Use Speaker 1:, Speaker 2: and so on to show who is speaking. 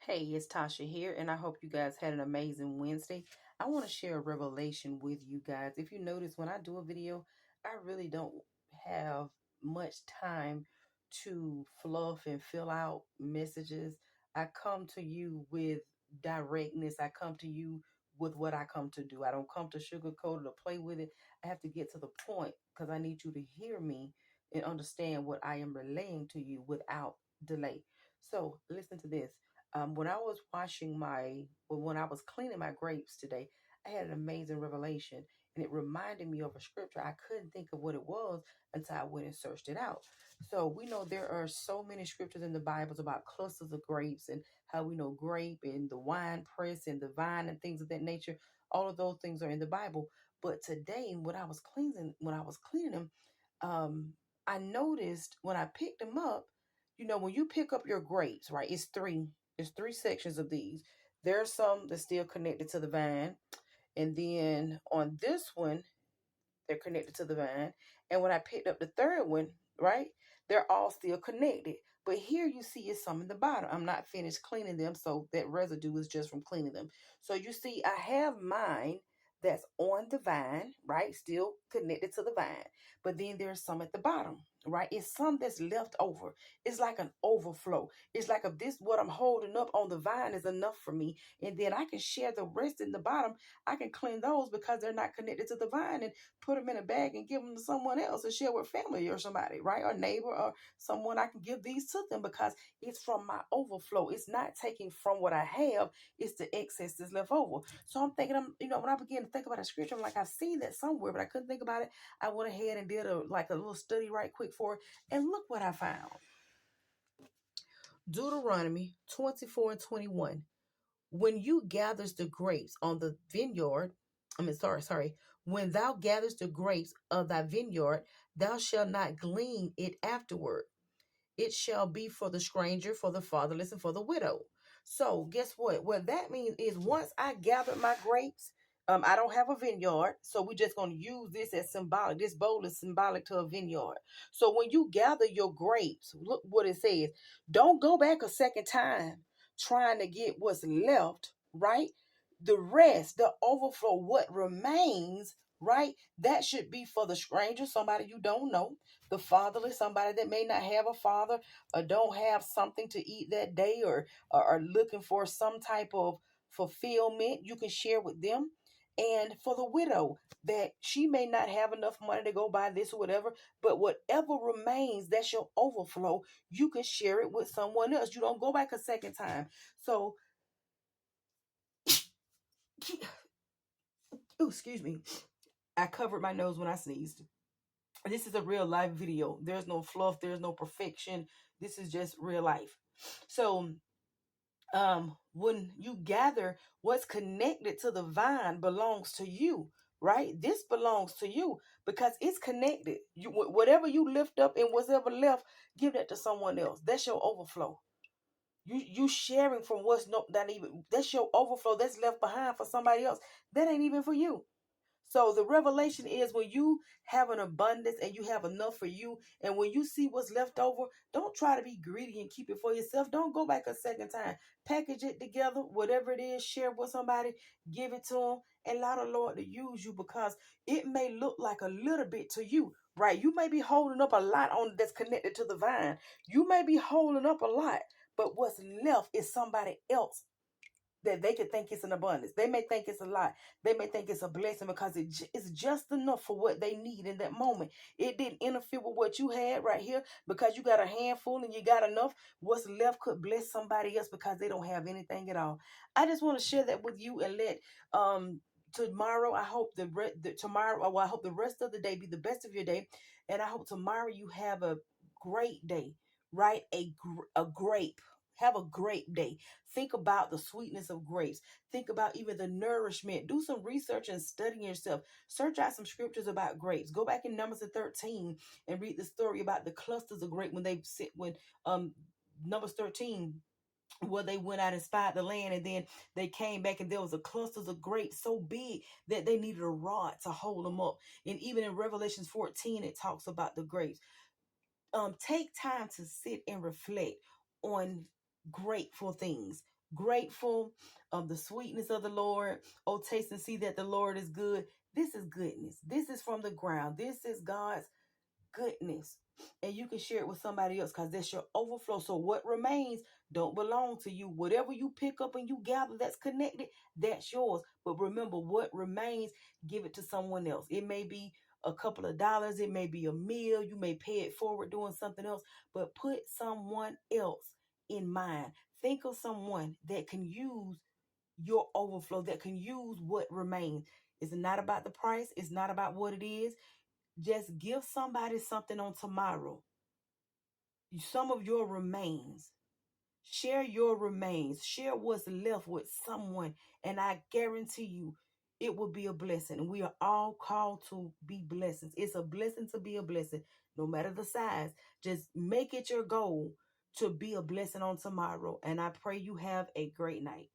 Speaker 1: Hey, it's Tasha here, and I hope you guys had an amazing Wednesday. I want to share a revelation with you guys. If you notice, when I do a video, I really don't have much time to fluff and fill out messages. I come to you with directness. I come to you with what I come to do. I don't come to sugarcoat it or play with it. I have to get to the point because I need you to hear me and understand what I am relaying to you without delay. So, listen to this. When I was when I was cleaning my grapes today, I had an amazing revelation, and it reminded me of a scripture. I couldn't think of what it was until I went and searched it out. So we know there are so many scriptures in the Bibles about clusters of grapes and how we know grape and the wine press and the vine and things of that nature. All of those things are in the Bible. But today, when I was cleaning them, um, I noticed when I picked them up, when you pick up your grapes, right? It's three sections of these. There's some that's still connected to the vine, and then on this one, they're connected to the vine. And when I picked up the third one, right, they're all still connected. But here you see is some in the bottom. I'm not finished cleaning them, so that residue is just from cleaning them. So you see, I have mine that's on the vine, right, still connected to the vine. But then there's some at the bottom, right? It's some that's left over. It's like an overflow. It's like if this what I'm holding up on the vine is enough for me, and then I can share the rest in the bottom. I can clean those because they're not connected to the vine, and put them in a bag and give them to someone else and share with family or somebody, right? Or neighbor or someone. I can give these to them because it's from my overflow. It's not taking from what I have, it's the excess that's left over. So I'm thinking, when I began to think about a scripture, I'm like, I've seen that somewhere, but I couldn't think about it. I went ahead and did a little study right quick for it. And look what I found. Deuteronomy 24 and 21. When you gathers the grapes on the vineyard, sorry, when thou gathers the grapes of thy vineyard, thou shalt not glean it afterward. It shall be for the stranger, for the fatherless, and for the widow. So guess what? What that means is once I gathered my grapes, I don't have a vineyard, so we're just going to use this as symbolic. This bowl is symbolic to a vineyard. So when you gather your grapes, look what it says. Don't go back a second time trying to get what's left, right? The rest, the overflow, what remains, right? That should be for the stranger, somebody you don't know, the fatherless, somebody that may not have a father or don't have something to eat that day, or are looking for some type of fulfillment, you can share with them. And for the widow, that she may not have enough money to go buy this or whatever, but whatever remains, that's your overflow. You can share it with someone else. You don't go back a second time. So, oh, excuse me. I covered my nose when I sneezed. This is a real life video. There's no fluff, there's no perfection. This is just real life. So, when you gather what's connected to the vine belongs to you, right? This belongs to you because it's connected. You whatever you lift up and whatever left, give that to someone else. That's your overflow. You sharing from what's not even, that's your overflow that's left behind for somebody else. That ain't even for you. So the revelation is when you have an abundance and you have enough for you, and when you see what's left over, don't try to be greedy and keep it for yourself. Don't go back a second time. Package it together, whatever it is, share with somebody, give it to them, and allow the Lord to use you because it may look like a little bit to you, right? You may be holding up a lot on that's connected to the vine. You may be holding up a lot, but what's left is somebody else that they could think it's an abundance. They may think it's a lot. They may think it's a blessing because it's just enough for what they need in that moment. It didn't interfere with what you had right here because you got a handful and you got enough. What's left could bless somebody else because they don't have anything at all. I just want to share that with you and let tomorrow, I hope tomorrow, well, I hope the rest of the day be the best of your day, and I hope tomorrow you have a great day, right? A grape. Have a great day. Think about the sweetness of grapes. Think about even the nourishment. Do some research and studying yourself. Search out some scriptures about grapes. Go back in Numbers 13 and read the story about the clusters of grapes when Numbers 13, where they went out and spied the land, and then they came back and there was a clusters of grapes so big that they needed a rod to hold them up. And even in Revelations 14, it talks about the grapes. Take time to sit and reflect on grateful things. grateful of the sweetness of the Lord. Oh, taste and see that the Lord is good. This is goodness. This is from the ground. This is God's goodness. And you can share it with somebody else because that's your overflow. So what remains don't belong to you. Whatever you pick up and you gather that's connected, that's yours. But remember, what remains, give it to someone else. It may be a couple of dollars. It may be a meal. You may pay it forward doing something else. But put someone else in mind. Think of someone that can use your overflow, that can use what remains. It's not about the price. It's not about what it is. Just give somebody something on tomorrow. Some of your remains. Share your remains. Share what's left with someone. And I guarantee you, it will be a blessing. And we are all called to be blessings. It's a blessing to be a blessing, no matter the size. Just make it your goal to be a blessing on tomorrow. And I pray you have a great night.